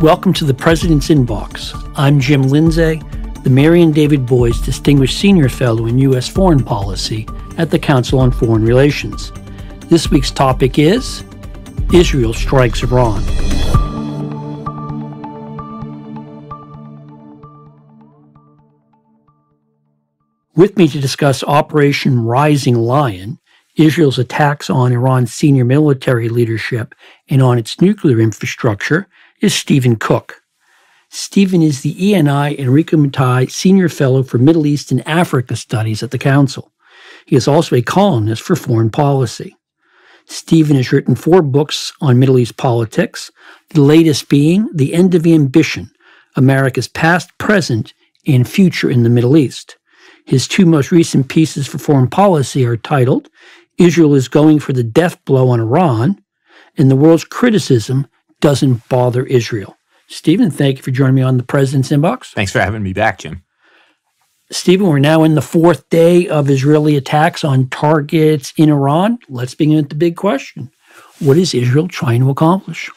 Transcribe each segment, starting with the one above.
Welcome to the President's Inbox. I'm Jim Lindsay, the Mary and David Boies Distinguished Senior Fellow in U.S. Foreign Policy at the Council on Foreign Relations. This week's topic is Israel strikes Iran. With me to discuss Operation Rising Lion, Israel's attacks on Iran's senior military leadership and on its nuclear infrastructure, is Stephen Cook. Stephen is the ENI Enrico Mattei Senior Fellow for Middle East and Africa Studies at the Council. He is also a columnist for Foreign Policy. Stephen has written 4 books on Middle East politics, the latest being The End of Ambition, America's Past, Present, and Future in the Middle East. His 2 most recent pieces for Foreign Policy are titled Israel is Going for the Death Blow on Iran, and The World's Criticism Doesn't Bother Israel. Stephen, thank you for joining me on the President's Inbox. Thanks for having me back, Jim. Stephen, we're now in the 4th day of Israeli attacks on targets in Iran. Let's begin with the big question. What is Israel trying to accomplish?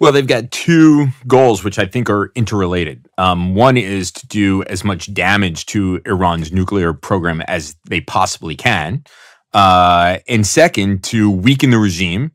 Well, they've got 2 goals, which I think are interrelated. One is to do as much damage to Iran's nuclear program as they possibly can. And second, to weaken the regime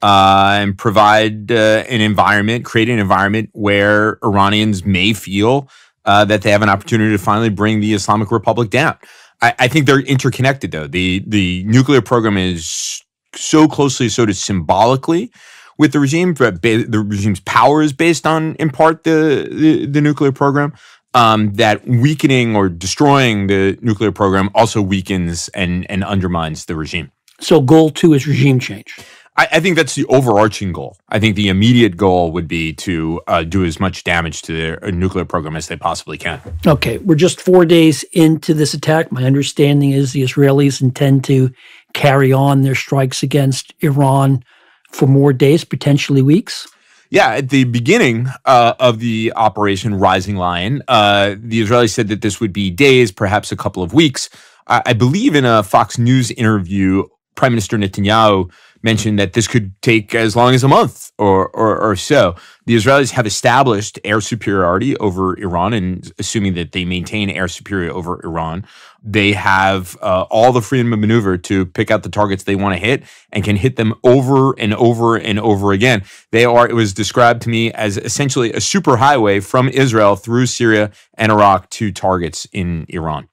and provide an environment, create an environment where Iranians may feel that they have an opportunity to finally bring the Islamic Republic down. I think they're interconnected, though. The nuclear program is so closely associated symbolically with the regime. The regime's power is based on, in part, the nuclear program. That weakening or destroying the nuclear program also weakens and undermines the regime. So goal 2 is regime change. I think that's the overarching goal. I think the immediate goal would be to do as much damage to their nuclear program as they possibly can. Okay, we're just 4 days into this attack. My understanding is the Israelis intend to carry on their strikes against Iran for more days, potentially weeks. Yeah, at the beginning of the Operation Rising Lion, the Israelis said that this would be days, perhaps a couple of weeks. I believe in a Fox News interview, Prime Minister Netanyahu mentioned that this could take as long as a month or so. The Israelis have established air superiority over Iran, and assuming that they maintain air superiority over Iran, they have all the freedom of maneuver to pick out the targets they want to hit and can hit them over and over and over again. It was described to me as essentially a superhighway from Israel through Syria and Iraq to targets in Iran.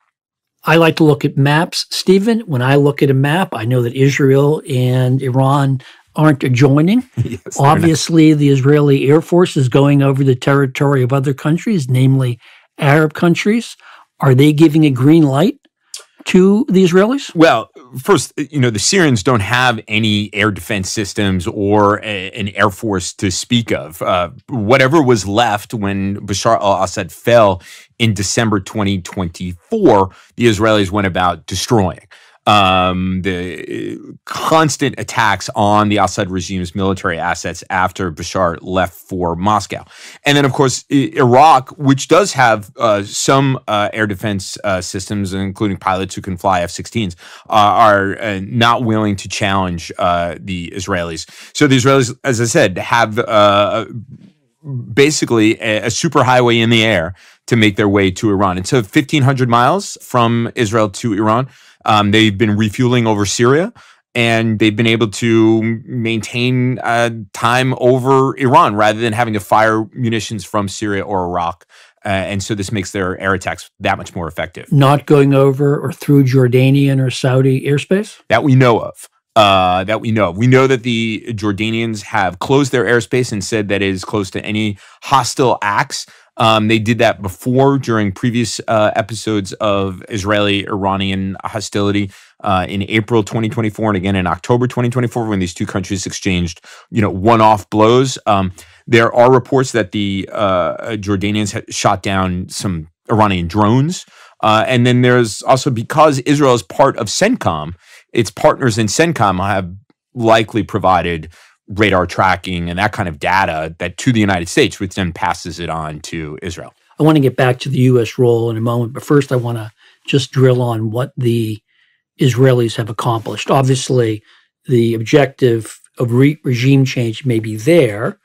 I like to look at maps, Stephen. When I look at a map, I know that Israel and Iran aren't adjoining. Yes, obviously, the Israeli Air Force is going over the territory of other countries, namely Arab countries. Are they giving a green light to the Israelis? Well, first, the Syrians don't have any air defense systems or an air force to speak of. Whatever was left when Bashar al-Assad fell in December 2024, the Israelis went about destroying. The constant attacks on the Assad regime's military assets after Bashar left for Moscow. And then, of course, Iraq, which does have some air defense systems, including pilots who can fly F-16s, are not willing to challenge the Israelis. So the Israelis, as I said, have basically a superhighway in the air to make their way to Iran. It's 1,500 miles from Israel to Iran. They've been refueling over Syria, and they've been able to maintain time over Iran rather than having to fire munitions from Syria or Iraq. And so this makes their air attacks that much more effective. Not going over or through Jordanian or Saudi airspace? That we know of. We know that the Jordanians have closed their airspace and said that it is close to any hostile acts. They did that before during previous episodes of Israeli-Iranian hostility in April 2024 and again in October 2024 when these 2 countries exchanged, one-off blows. There are reports that the Jordanians had shot down some Iranian drones. And then there's also, because Israel is part of CENTCOM, its partners in CENTCOM have likely provided radar tracking and that kind of data that to the United States, which then passes it on to Israel. I want to get back to the U.S. role in a moment, but first I want to just drill on what the Israelis have accomplished. Obviously, the objective of regime change may be there,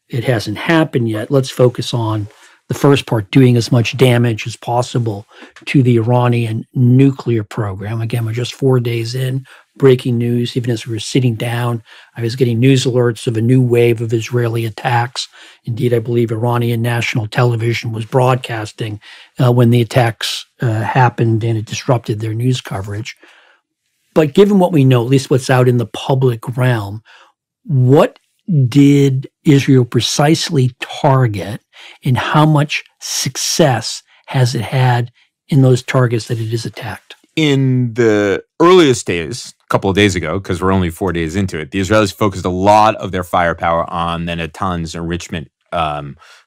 it hasn't happened yet. Let's focus on the first part, doing as much damage as possible to the Iranian nuclear program. Again, we're just 4 days in, breaking news. Even as we were sitting down, I was getting news alerts of a new wave of Israeli attacks. Indeed, I believe Iranian national television was broadcasting when the attacks happened, and it disrupted their news coverage. But given what we know, at least what's out in the public realm, what did Israel precisely target, and how much success has it had in those targets that it has attacked? In the earliest days, a couple of days ago, because we're only 4 days into it, the Israelis focused a lot of their firepower on the Natanz enrichment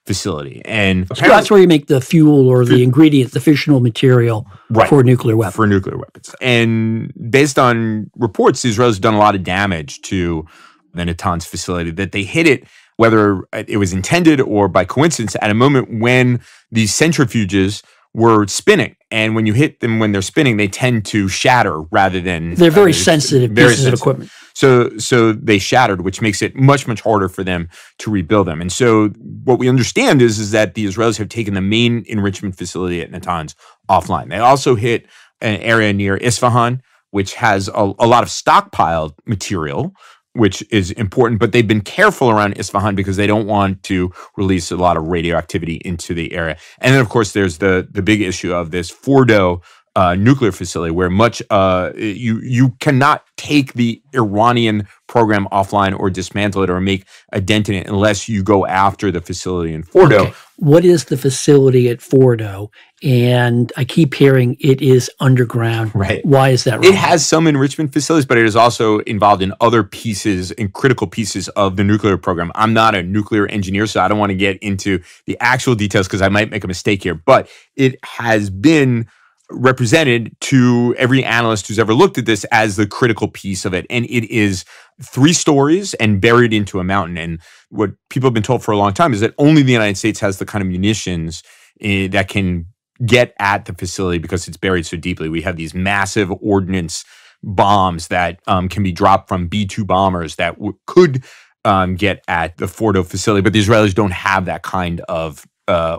facility. And so that's where you make the fuel or the ingredient, the fissional material for nuclear weapons. For nuclear weapons. And based on reports, the Israelis have done a lot of damage to the Natanz facility, that they hit it, whether it was intended or by coincidence, at a moment when these centrifuges were spinning. And when you hit them when they're spinning, they tend to shatter rather than... They're very sensitive pieces of equipment. So they shattered, which makes it much, much harder for them to rebuild them. And so what we understand is that the Israelis have taken the main enrichment facility at Natanz offline. They also hit an area near Isfahan, which has a lot of stockpiled material, which is important, but they've been careful around Isfahan because they don't want to release a lot of radioactivity into the area. And then, of course, there's the big issue of this Fordo nuclear facility, where you cannot take the Iranian program offline or dismantle it or make a dent in it unless you go after the facility in Fordo. Okay. What is the facility at Fordo? And I keep hearing it is underground. Right. Why is that wrong? It has some enrichment facilities, but it is also involved in other pieces and critical pieces of the nuclear program. I'm not a nuclear engineer, so I don't want to get into the actual details because I might make a mistake here. But it has been represented to every analyst who's ever looked at this as the critical piece of it. And it is 3 stories and buried into a mountain. And what people have been told for a long time is that only the United States has the kind of munitions that can get at the facility because it's buried so deeply. We have these massive ordnance bombs that can be dropped from B-2 bombers that could get at the Fordo facility, but the Israelis don't have that kind of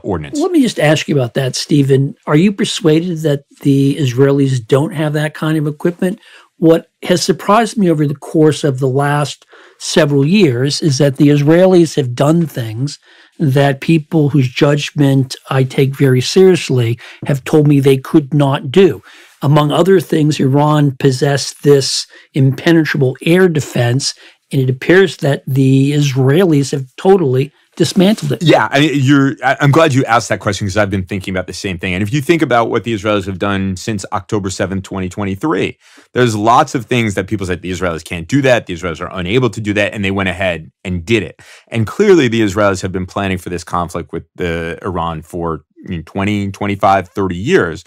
ordnance. Let me just ask you about that, Stephen. Are you persuaded that the Israelis don't have that kind of equipment? What has surprised me over the course of the last several years is that the Israelis have done things that people whose judgment I take very seriously have told me they could not do. Among other things, Iran possessed this impenetrable air defense, and it appears that the Israelis have totally dismantled it. Yeah, I'm glad you asked that question because I've been thinking about the same thing. And if you think about what the Israelis have done since October 7th, 2023, there's lots of things that people said the Israelis can't do that, the Israelis are unable to do that, and they went ahead and did it. And clearly the Israelis have been planning for this conflict with Iran for 20, 25, 30 years.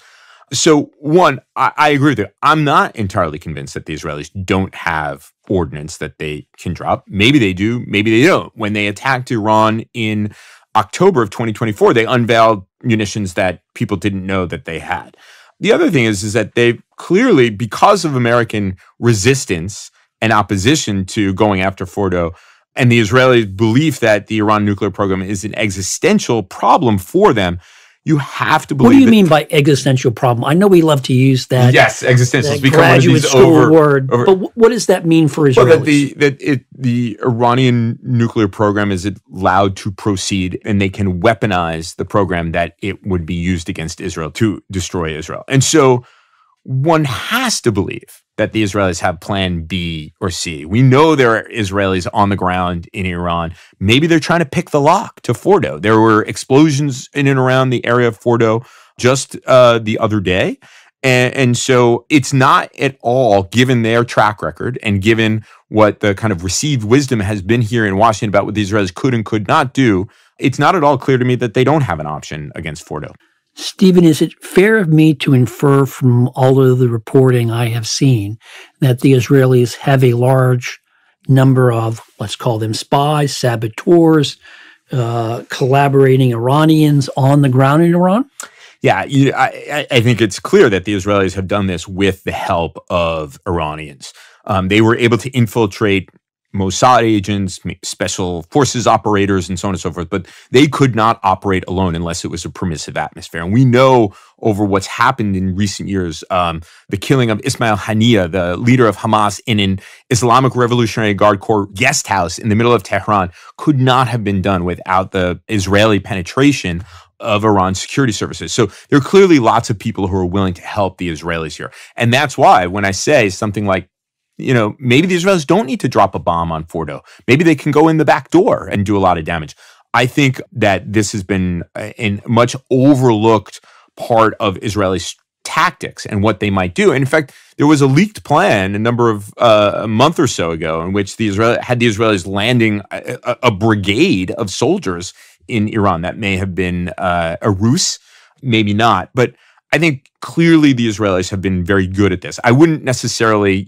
So one, I agree with you. I'm not entirely convinced that the Israelis don't have ordnance that they can drop. Maybe they do, maybe they don't. When they attacked Iran in October of 2024, they unveiled munitions that people didn't know that they had. The other thing is that they've clearly, because of American resistance and opposition to going after Fordo, and the Israelis' belief that the Iran nuclear program is an existential problem for them, you have to believe. What do you mean by existential problem? I know we love to use that. Yes, existential. That graduate school word. But what does that mean for Israelis? Well, the Iranian nuclear program is allowed to proceed, and they can weaponize the program that it would be used against Israel to destroy Israel. And so one has to believe that the Israelis have plan B or C. We know there are Israelis on the ground in Iran. Maybe they're trying to pick the lock to Fordo. There were explosions in and around the area of Fordo just the other day. And so it's not at all, given their track record and given what the kind of received wisdom has been here in Washington about what the Israelis could and could not do, it's not at all clear to me that they don't have an option against Fordo. Stephen, is it fair of me to infer from all of the reporting I have seen that the Israelis have a large number of, let's call them spies, saboteurs, collaborating Iranians on the ground in Iran? Yeah, I think it's clear that the Israelis have done this with the help of Iranians. They were able to infiltrate Mossad agents, special forces operators, and so on and so forth. But they could not operate alone unless it was a permissive atmosphere. And we know over what's happened in recent years, the killing of Ismail Haniyeh, the leader of Hamas, in an Islamic Revolutionary Guard Corps guest house in the middle of Tehran could not have been done without the Israeli penetration of Iran's security services. So there are clearly lots of people who are willing to help the Israelis here. And that's why when I say something like, maybe the Israelis don't need to drop a bomb on Fordo. Maybe they can go in the back door and do a lot of damage. I think that this has been a much overlooked part of Israeli tactics and what they might do. And in fact, there was a leaked plan a month or so ago in which the Israelis landing a brigade of soldiers in Iran. That may have been a ruse, maybe not. But I think clearly the Israelis have been very good at this. I wouldn't necessarily,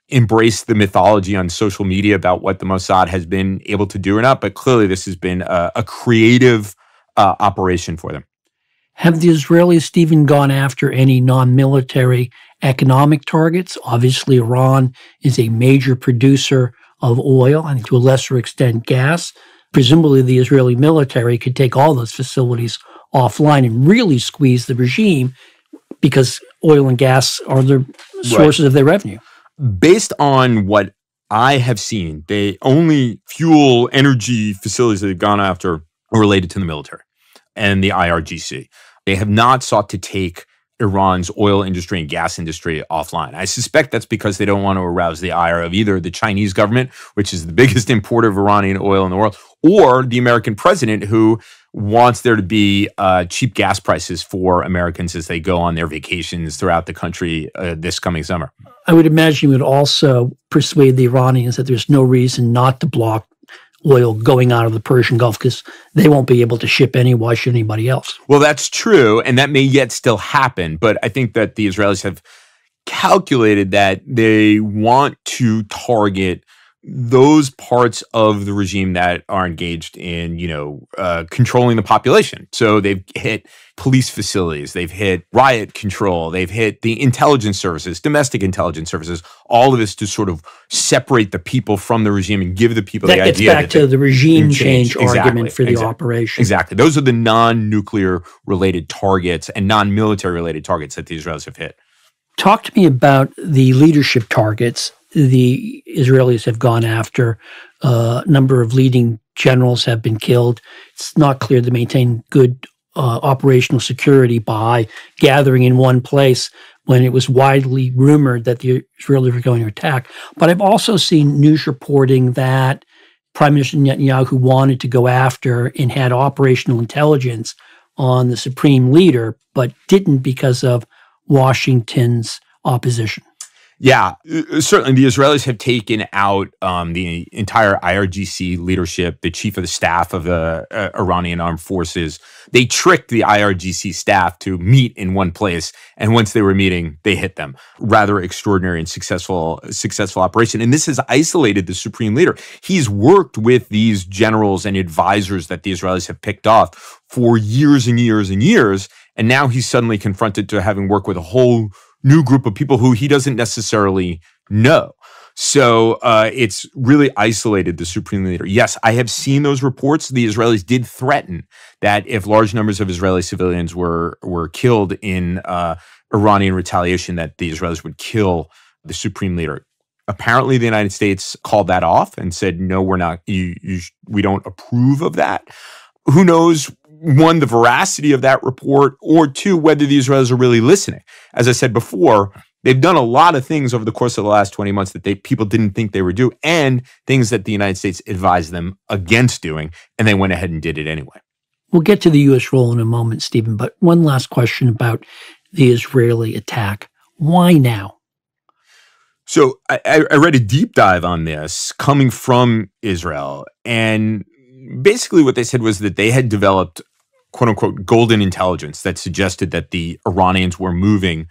embrace the mythology on social media about what the Mossad has been able to do or not, but clearly this has been a creative operation for them. Have the Israelis, Stephen, gone after any non-military economic targets? Obviously, Iran is a major producer of oil and to a lesser extent gas. Presumably, the Israeli military could take all those facilities offline and really squeeze the regime because oil and gas are the sources of their revenue. Based on what I have seen, the only fuel energy facilities that they've gone after are related to the military and the IRGC. They have not sought to take Iran's oil industry and gas industry offline. I suspect that's because they don't want to arouse the ire of either the Chinese government, which is the biggest importer of Iranian oil in the world, or the American president, who wants there to be cheap gas prices for Americans as they go on their vacations throughout the country this coming summer. I would imagine you would also persuade the Iranians that there's no reason not to block oil going out of the Persian Gulf because they won't be able to ship any. Why should anybody else? Well, that's true, and that may yet still happen. But I think that the Israelis have calculated that they want to target those parts of the regime that are engaged in, controlling the population. So they've hit police facilities, they've hit riot control, they've hit the intelligence services, domestic intelligence services, all of this to sort of separate the people from the regime and give the people the idea that gets back to the regime change argument for the operation. Exactly. Those are the non-nuclear related targets and non-military related targets that the Israelis have hit. Talk to me about the leadership targets the Israelis have gone after. A number of leading generals have been killed. It's not clear to maintain good operational security by gathering in one place when it was widely rumored that the Israelis were going to attack. But I've also seen news reporting that Prime Minister Netanyahu wanted to go after and had operational intelligence on the supreme leader, but didn't because of Washington's opposition. Yeah, certainly the Israelis have taken out the entire IRGC leadership, the chief of the staff of the Iranian armed forces. They tricked the IRGC staff to meet in one place, and once they were meeting, they hit them. Rather extraordinary and successful operation. And this has isolated the supreme leader. He's worked with these generals and advisors that the Israelis have picked off for years and years and years, and now he's suddenly confronted to having worked with a whole new group of people who he doesn't necessarily know. So it's really isolated the supreme leader. Yes, I have seen those reports. The Israelis did threaten that if large numbers of Israeli civilians were killed in Iranian retaliation, that the Israelis would kill the supreme leader. Apparently, the United States called that off and said, no, we're not. We don't approve of that. Who knows? One, the veracity of that report, or two, whether the Israelis are really listening. As I said before, they've done a lot of things over the course of the last 20 months that people didn't think they would do, and things that the United States advised them against doing, and they went ahead and did it anyway. We'll get to the U.S. role in a moment, Stephen, but one last question about the Israeli attack. Why now? So I read a deep dive on this coming from Israel, and basically what they said was that they had developed quote-unquote golden intelligence that suggested that the Iranians were moving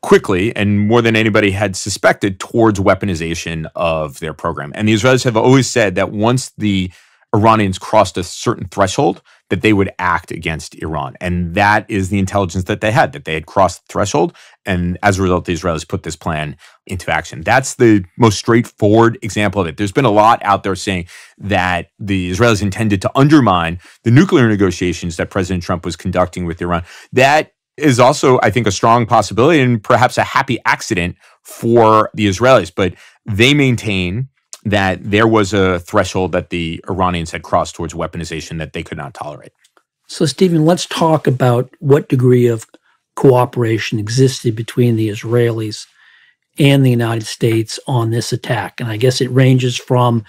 quickly and more than anybody had suspected towards weaponization of their program. And the Israelis have always said that once the Iranians crossed a certain threshold, that they would act against Iran. And that is the intelligence that they had crossed the threshold. And as a result, the Israelis put this plan into action. That's the most straightforward example of it. There's been a lot out there saying that the Israelis intended to undermine the nuclear negotiations that President Trump was conducting with Iran. That is also, I think, a strong possibility and perhaps a happy accident for the Israelis. But they maintain that there was a threshold that the Iranians had crossed towards weaponization that they could not tolerate. So, Stephen, let's talk about what degree of cooperation existed between the Israelis and the United States on this attack. And I guess it ranges from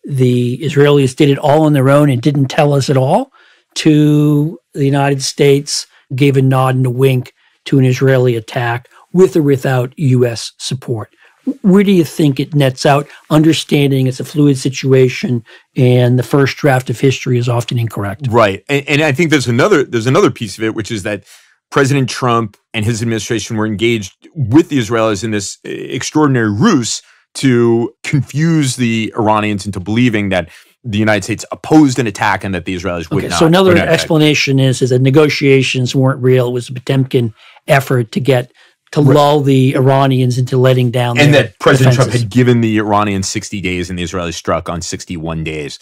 the Israelis did it all on their own and didn't tell us at all, to the United States gave a nod and a wink to an Israeli attack with or without U.S. support. Where do you think it nets out, understanding it's a fluid situation and the first draft of history is often incorrect? Right. And I think there's another piece of it, which is that President Trump and his administration were engaged with the Israelis in this extraordinary ruse to confuse the Iranians into believing that the United States opposed an attack and that the Israelis would not. So another explanation is that negotiations weren't real. It was a Potemkin effort to lull the Iranians into letting down their defenses. And that President defenses. Trump had given the Iranians 60 days and the Israelis struck on 61 days.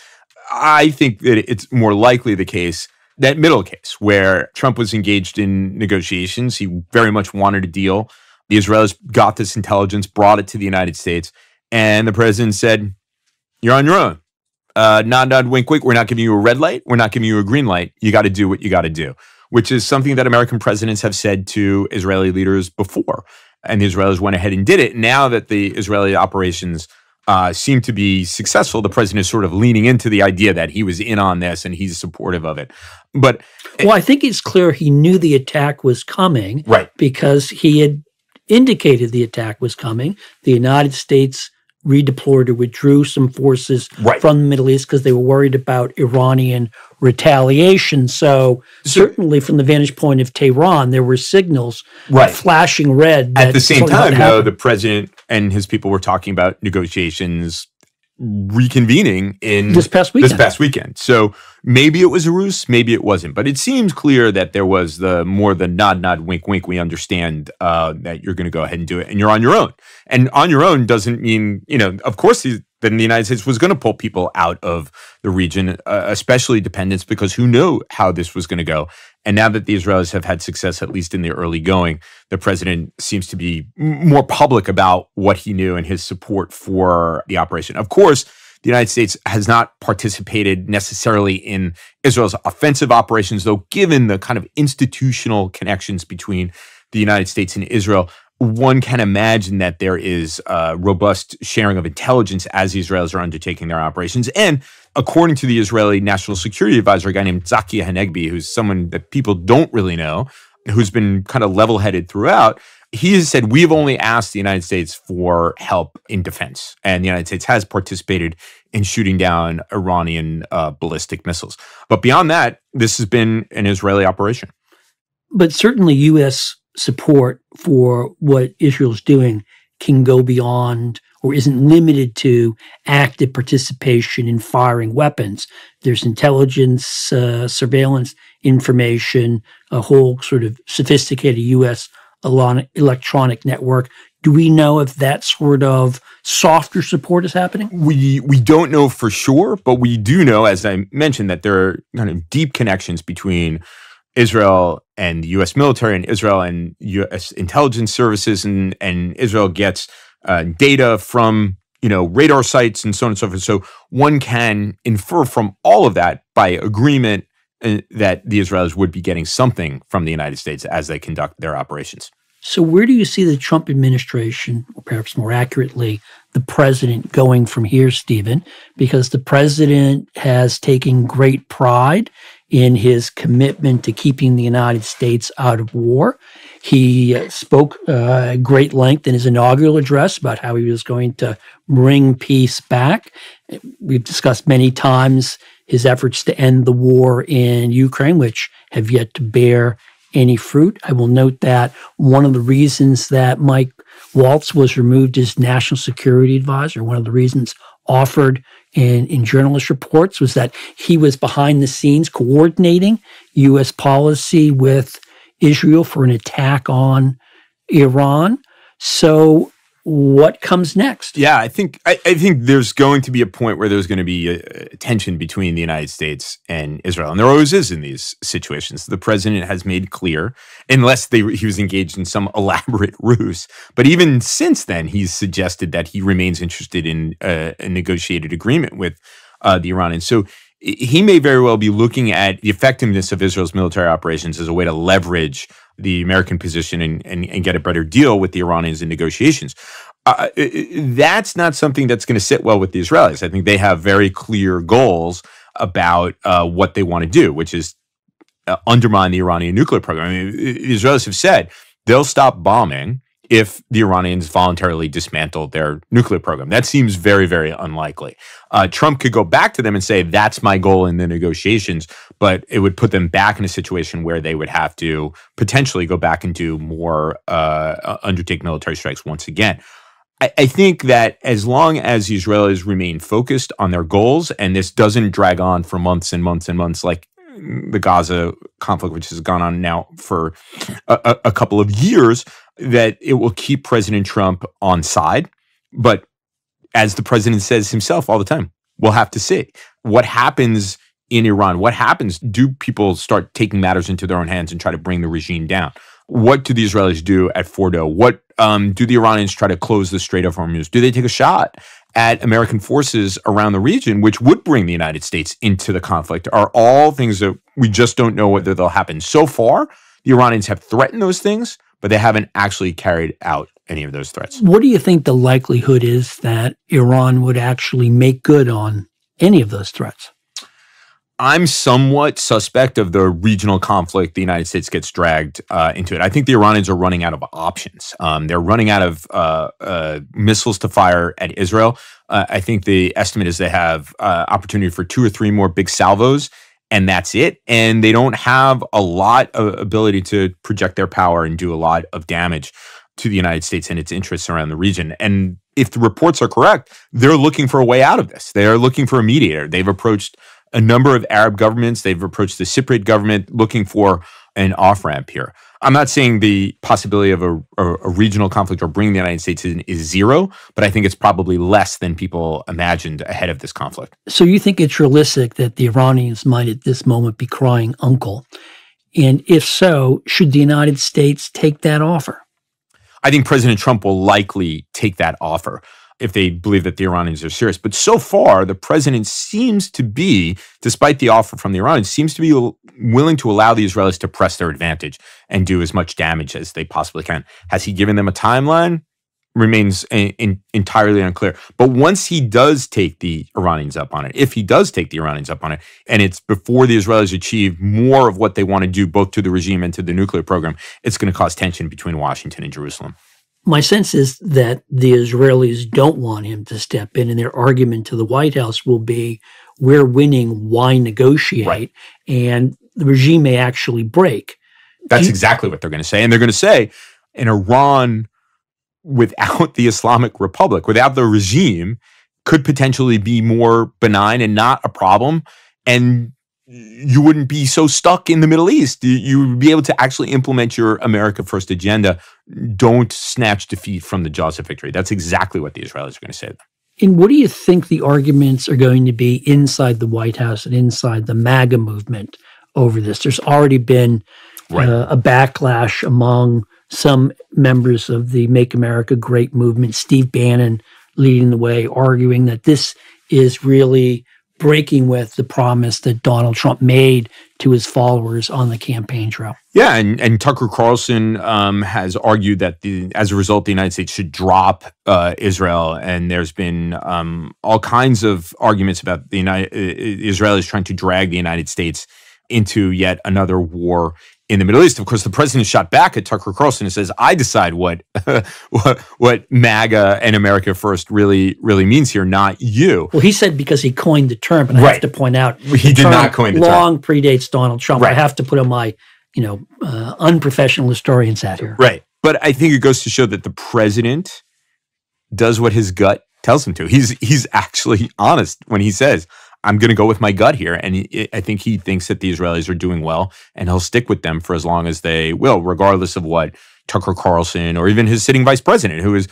I think that it's more likely the case, that middle case, where Trump was engaged in negotiations. He very much wanted a deal. The Israelis got this intelligence, brought it to the United States, and the president said, "You're on your own. Nod, wink, wink. We're not giving you a red light. We're not giving you a green light. You got to do what you got to do," which is something that American presidents have said to Israeli leaders before. And the Israelis went ahead and did it. Now that the Israeli operations seem to be successful, the president is sort of leaning into the idea that he was in on this and he's supportive of it. But I think it's clear he knew the attack was coming, right, because he had indicated the attack was coming. The United States redeployed or withdrew some forces from the Middle East because they were worried about Iranian retaliation. So certainly from the vantage point of Tehran, there were signals flashing red. At the same time, though, the president and his people were talking about negotiations reconvening in this past weekend. So maybe it was a ruse, maybe it wasn't. But it seems clear that there was the nod, wink, wink. We understand that you're going to go ahead and do it, and you're on your own. And on your own doesn't mean, of course, then the United States was going to pull people out of the region, especially dependents, because who knew how this was going to go. And now that the Israelis have had success, at least in the early going, the president seems to be more public about what he knew and his support for the operation. Of course, the United States has not participated necessarily in Israel's offensive operations, though given the kind of institutional connections between the United States and Israel, one can imagine that there is robust sharing of intelligence as the Israelis are undertaking their operations. And according to the Israeli National Security Advisor, a guy named Zaki Hanegbi, who's someone that people don't really know, who's been kind of level-headed throughout, he has said, we've only asked the United States for help in defense. And the United States has participated in shooting down Iranian ballistic missiles. But beyond that, this has been an Israeli operation. But certainly U.S. support for what Israel's doing can go beyond or isn't limited to active participation in firing weapons. There's intelligence, surveillance information, a whole sort of sophisticated U.S. electronic network. Do we know if that sort of softer support is happening? We don't know for sure, but we do know, as I mentioned, that there are kind of deep connections between Israel and the U.S. military and Israel and U.S. intelligence services, and Israel gets data from radar sites and so on and so forth. So one can infer from all of that by agreement that the Israelis would be getting something from the United States as they conduct their operations. So where do you see the Trump administration, or perhaps more accurately, the president going from here, Stephen? Because the president has taken great pride in his commitment to keeping the United States out of war. He spoke at great length in his inaugural address about how he was going to bring peace back. We've discussed many times his efforts to end the war in Ukraine, which have yet to bear any fruit. I will note that one of the reasons that Mike Waltz was removed as national security advisor, one of the reasons offered in journalist reports was that he was behind the scenes coordinating U.S. policy with Israel for an attack on Iran. So what comes next? Yeah, I think there's going to be a point where there's going to be a tension between the United States and Israel, and there always is in these situations. The president has made clear, unless he was engaged in some elaborate ruse, but even since then, he's suggested that he remains interested in a negotiated agreement with the Iranians. So he may very well be looking at the effectiveness of Israel's military operations as a way to leverage the American position and get a better deal with the Iranians in negotiations. That's not something that's going to sit well with the Israelis. I think they have very clear goals about what they want to do, which is undermine the Iranian nuclear program. I mean, the Israelis have said they'll stop bombing if the Iranians voluntarily dismantle their nuclear program. That seems very, very unlikely. Trump could go back to them and say, that's my goal in the negotiations, but it would put them back in a situation where they would have to potentially go back and do more, undertake military strikes once again. I think that as long as the Israelis remain focused on their goals, and this doesn't drag on for months and months and months, like the Gaza conflict, which has gone on now for a couple of years, that it will keep President Trump on side. But as the president says himself all the time, we'll have to see what happens in Iran. What happens? Do people start taking matters into their own hands and try to bring the regime down? What do the Israelis do at Fordo? What do the Iranians try to close the Strait of Hormuz? Do they take a shot at American forces around the region, which would bring the United States into the conflict? Are all things that we just don't know whether they'll happen. So far, the Iranians have threatened those things, but they haven't actually carried out any of those threats. What do you think the likelihood is that Iran would actually make good on any of those threats? I'm somewhat suspect of the regional conflict the United States gets dragged into it. I think the Iranians are running out of options. They're running out of missiles to fire at Israel. I think the estimate is they have opportunity for 2 or 3 more big salvos, and that's it. And they don't have a lot of ability to project their power and do a lot of damage to the United States and its interests around the region. And if the reports are correct, they're looking for a way out of this. They are looking for a mediator. They've approached a number of Arab governments. They've approached the Cypriot government looking for an off-ramp here. I'm not saying the possibility of a regional conflict or bringing the United States in is zero, but I think it's probably less than people imagined ahead of this conflict. So you think it's realistic that the Iranians might at this moment be crying uncle? And if so, should the United States take that offer? I think President Trump will likely take that offer if they believe that the Iranians are serious. But so far, the president seems to be, despite the offer from the Iranians, seems to be willing to allow the Israelis to press their advantage and do as much damage as they possibly can. Has he given them a timeline? Remains entirely unclear. But once he does take the Iranians up on it, if he does take the Iranians up on it, and it's before the Israelis achieve more of what they want to do, both to the regime and to the nuclear program, it's going to cause tension between Washington and Jerusalem. My sense is that the Israelis don't want him to step in, and their argument to the White House will be, we're winning, why negotiate? Right. And the regime may actually break. That's exactly what they're going to say. And they're going to say, in Iran, without the Islamic Republic, without the regime, could potentially be more benign and not a problem. And you wouldn't be so stuck in the Middle East. You would be able to actually implement your America First agenda. Don't snatch defeat from the jaws of victory. That's exactly what the Israelis are going to say. And what do you think the arguments are going to be inside the White House and inside the MAGA movement over this? There's already been a backlash among some members of the Make America Great movement, Steve Bannon leading the way, arguing that this is really breaking with the promise that Donald Trump made to his followers on the campaign trail. Yeah, and Tucker Carlson has argued that as a result, the United States should drop Israel. And there's been all kinds of arguments about Israel is trying to drag the United States into yet another war in the Middle East. Of course, the president shot back at Tucker Carlson and says, I decide what MAGA and America First really means here, not you. Well, he said because he coined the term, and I have to point out, he did not coin the term. Long predates Donald Trump. Right. I have to put on my, unprofessional historian's hat here. Right. But I think it goes to show that the president does what his gut tells him to. He's actually honest when he says, I'm going to go with my gut here. And I think he thinks that the Israelis are doing well, and he'll stick with them for as long as they will, regardless of what Tucker Carlson or even his sitting vice president, who is,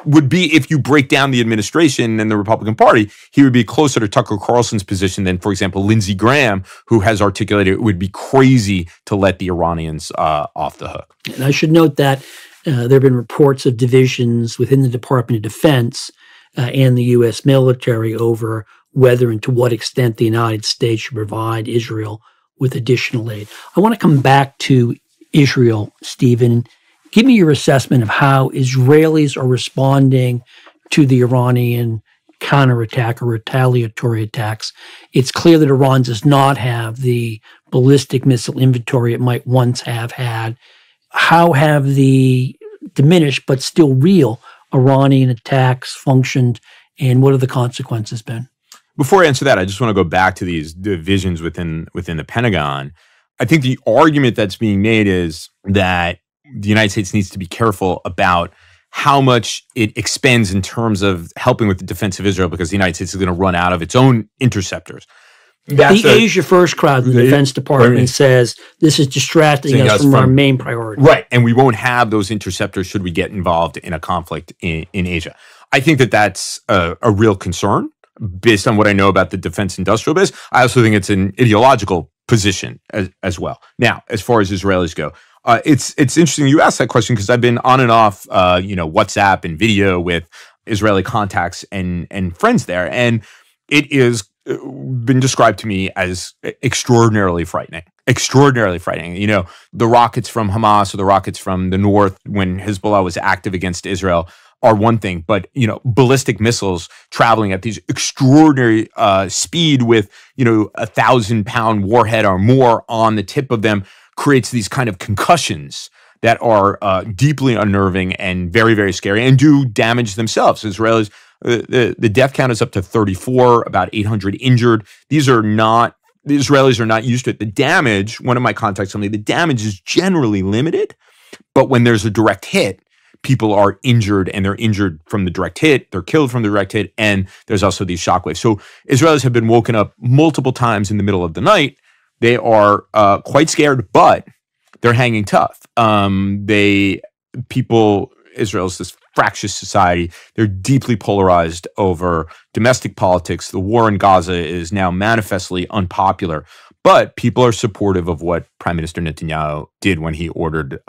would be, if you break down the administration and the Republican Party, he would be closer to Tucker Carlson's position than, for example, Lindsey Graham, who has articulated it would be crazy to let the Iranians off the hook. And I should note that there have been reports of divisions within the Department of Defense and the U.S. military over whether and to what extent the United States should provide Israel with additional aid. I want to come back to Israel, Stephen. Give me your assessment of how Israelis are responding to the Iranian counterattack or retaliatory attacks. It's clear that Iran does not have the ballistic missile inventory it might once have had. How have the diminished but still real Iranian attacks functioned, and what have the consequences been? Before I answer that, I just want to go back to these divisions within the Pentagon. I think the argument that's being made is that the United States needs to be careful about how much it expends in terms of helping with the defense of Israel, because the United States is going to run out of its own interceptors. The Asia First crowd in the Defense Department says this is distracting us from our main priority. Right, and we won't have those interceptors should we get involved in a conflict in Asia. I think that that's a real concern based on what I know about the defense industrial base. I also think it's an ideological position as well. Now, as far as Israelis go, it's interesting you asked that question, because I've been on and off, WhatsApp and video with Israeli contacts and friends there, and it is been described to me as extraordinarily frightening. Extraordinarily frightening. The rockets from Hamas or the rockets from the north when Hezbollah was active against Israel are one thing, but ballistic missiles traveling at these extraordinary speed with 1,000-pound warhead or more on the tip of them creates these kind of concussions that are deeply unnerving and very, very scary and do damage themselves. Israelis, the death count is up to 34, about 800 injured. The Israelis are not used to it. The damage, one of my contacts told me, the damage is generally limited, but when there's a direct hit, people are injured, and they're injured from the direct hit, they're killed from the direct hit, and there's also these shockwaves. So Israelis have been woken up multiple times in the middle of the night. They are quite scared, but they're hanging tough. Israel's this fractious society. They're deeply polarized over domestic politics. The war in Gaza is now manifestly unpopular, but people are supportive of what Prime Minister Netanyahu did when he ordered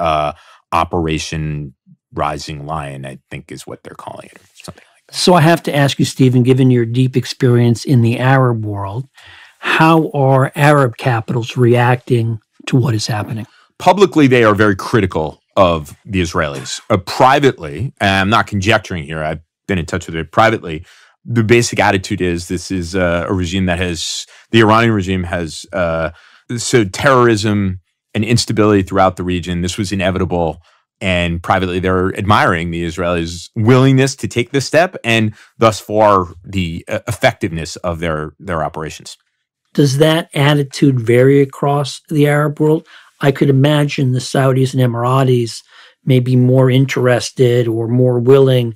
Operation Rising Lion, I think is what they're calling it, or something like that. So I have to ask you, Stephen, given your deep experience in the Arab world, how are Arab capitals reacting to what is happening? Publicly, they are very critical of the Israelis. Privately, and I'm not conjecturing here, I've been in touch with it privately, the basic attitude is this is a regime that the Iranian regime has sowed terrorism and instability throughout the region. This was inevitable. And privately, they're admiring the Israelis' willingness to take this step and thus far the effectiveness of their operations. Does that attitude vary across the Arab world? I could imagine the Saudis and Emiratis may be more interested or more willing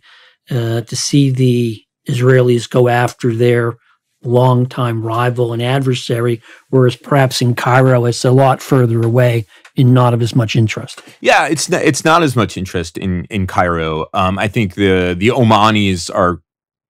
to see the Israelis go after their longtime rival and adversary, whereas perhaps in Cairo it's a lot further away and not of as much interest. Yeah, it's not as much interest in Cairo. I think the Omanis are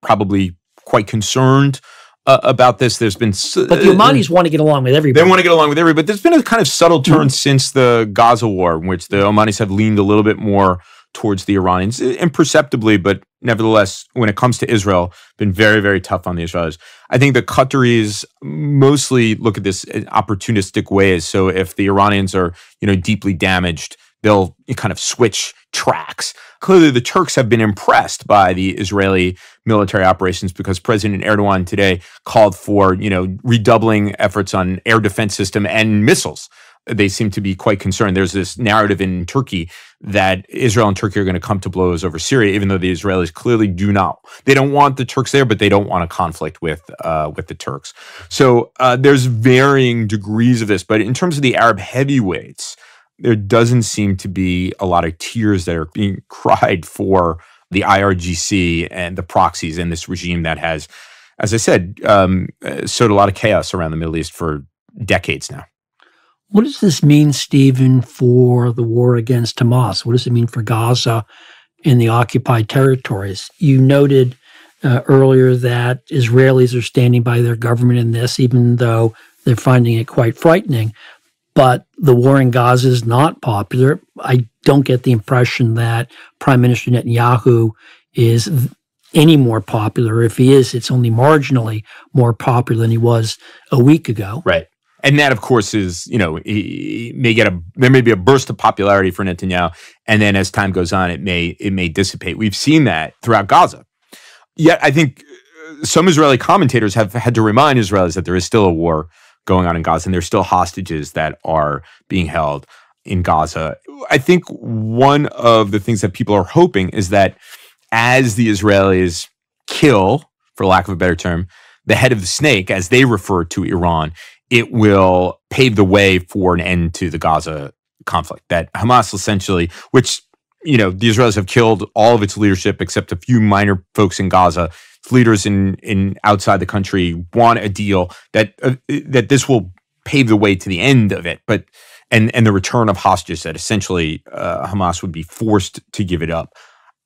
probably quite concerned about this. There's been, but the Omanis want to get along with everybody. They want to get along with everybody, but there's been a kind of subtle turn since the Gaza war, in which the Omanis have leaned a little bit more towards the Iranians, imperceptibly, but nevertheless, when it comes to Israel, been very, very tough on the Israelis. I think the Qataris mostly look at this in opportunistic ways. So if the Iranians are, deeply damaged, they'll kind of switch tracks. Clearly, the Turks have been impressed by the Israeli military operations, because President Erdogan today called for, redoubling efforts on air defense system and missiles. They seem to be quite concerned. There's this narrative in Turkey that Israel and Turkey are going to come to blows over Syria, even though the Israelis clearly do not. They don't want the Turks there, but they don't want a conflict with the Turks. So there's varying degrees of this. But in terms of the Arab heavyweights, there doesn't seem to be a lot of tears that are being cried for the IRGC and the proxies and this regime that has, as I said, sowed a lot of chaos around the Middle East for decades now. What does this mean, Stephen, for the war against Hamas? What does it mean for Gaza and the occupied territories? You noted earlier that Israelis are standing by their government in this, even though they're finding it quite frightening. But the war in Gaza is not popular. I don't get the impression that Prime Minister Netanyahu is any more popular. If he is, it's only marginally more popular than he was a week ago. Right. And that, of course, is, there may be a burst of popularity for Netanyahu, and then as time goes on, it may dissipate. We've seen that throughout Gaza. Yet, I think some Israeli commentators have had to remind Israelis that there is still a war going on in Gaza, and there's still hostages that are being held in Gaza. I think one of the things that people are hoping is that as the Israelis kill, for lack of a better term, the head of the snake, as they refer to Iran, it will pave the way for an end to the Gaza conflict. That Hamas essentially, which, the Israelis have killed all of its leadership except a few minor folks in Gaza. Leaders in outside the country want a deal that this will pave the way to the end of it, but and the return of hostages, that essentially Hamas would be forced to give it up.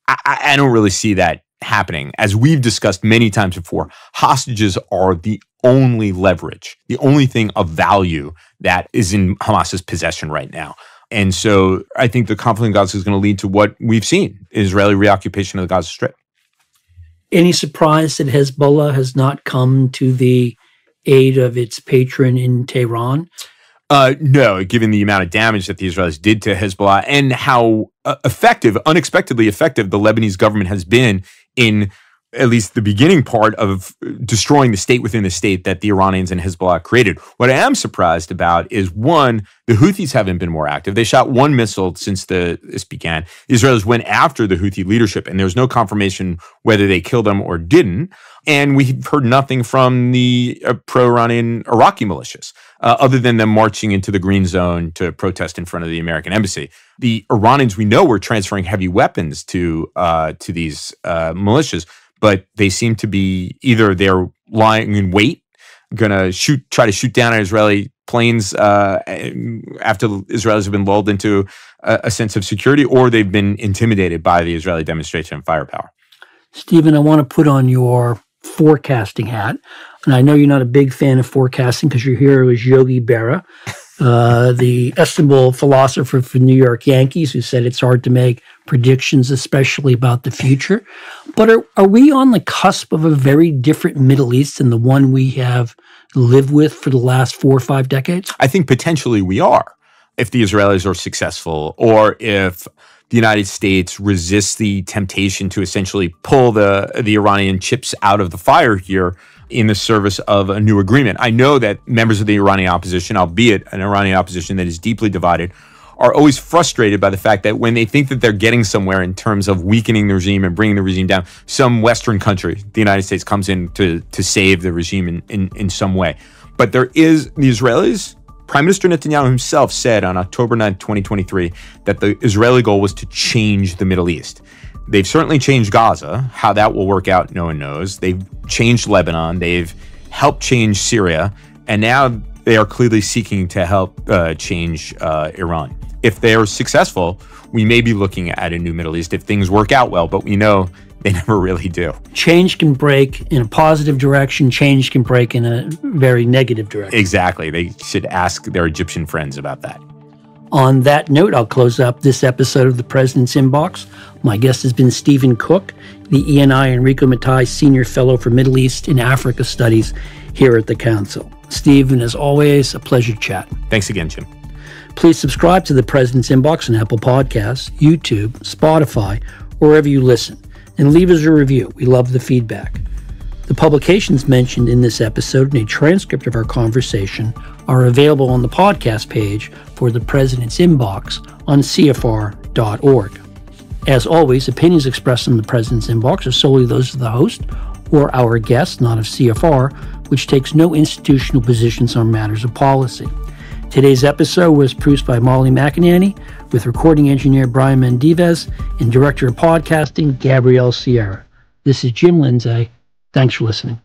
I don't really see that happening. As we've discussed many times before, hostages are the only leverage, the only thing of value that is in Hamas's possession right now. And so I think the conflict in Gaza is going to lead to what we've seen, Israeli reoccupation of the Gaza Strip. Any surprise that Hezbollah has not come to the aid of its patron in Tehran? No, given the amount of damage that the Israelis did to Hezbollah and how unexpectedly effective the Lebanese government has been in at least the beginning part of destroying the state within the state that the Iranians and Hezbollah created. What I am surprised about is, one, the Houthis haven't been more active. They shot one missile since this began. The Israelis went after the Houthi leadership, and there's no confirmation whether they killed them or didn't. And we've heard nothing from the pro-Iranian Iraqi militias, other than them marching into the Green Zone to protest in front of the American embassy. The Iranians, we know, were transferring heavy weapons to these militias, but they seem to be either they're lying in wait, going to try to shoot down Israeli planes after Israelis have been lulled into a sense of security, or they've been intimidated by the Israeli demonstration of firepower. Stephen, I want to put on your forecasting hat, and I know you're not a big fan of forecasting because your hero is Yogi Berra, the estimable philosopher for New York Yankees, who said it's hard to make predictions, especially about the future. But are we on the cusp of a very different Middle East than the one we have lived with for the last 4 or 5 decades? I think potentially we are, if the Israelis are successful, or if the United States resists the temptation to essentially pull the Iranian chips out of the fire here in the service of a new agreement. I know that members of the Iranian opposition, albeit an Iranian opposition that is deeply divided, are always frustrated by the fact that when they think that they're getting somewhere in terms of weakening the regime and bringing the regime down, some Western country, the United States, comes in to save the regime in some way. But there is the Israelis. Prime Minister Netanyahu himself said on October 9, 2023, that the Israeli goal was to change the Middle East. They've certainly changed Gaza. How that will work out, no one knows. They've changed Lebanon. They've helped change Syria. And now they are clearly seeking to help change Iran. If they are successful, we may be looking at a new Middle East if things work out well, but we know they never really do. Change can break in a positive direction. Change can break in a very negative direction. Exactly. They should ask their Egyptian friends about that. On that note, I'll close up this episode of The President's Inbox. My guest has been Stephen Cook, the E&I Enrico Mattei Senior Fellow for Middle East and Africa Studies here at the Council. Stephen, as always, a pleasure to chat. Thanks again, Jim. Please subscribe to The President's Inbox on Apple Podcasts, YouTube, Spotify, or wherever you listen, and leave us a review. We love the feedback. The publications mentioned in this episode and a transcript of our conversation are available on the podcast page for The President's Inbox on CFR.org. As always, opinions expressed in The President's Inbox are solely those of the host or our guests, not of CFR, which takes no institutional positions on matters of policy. Today's episode was produced by Molly McInerney, with recording engineer Brian Mendivez and director of podcasting Gabrielle Sierra. This is Jim Lindsay. Thanks for listening.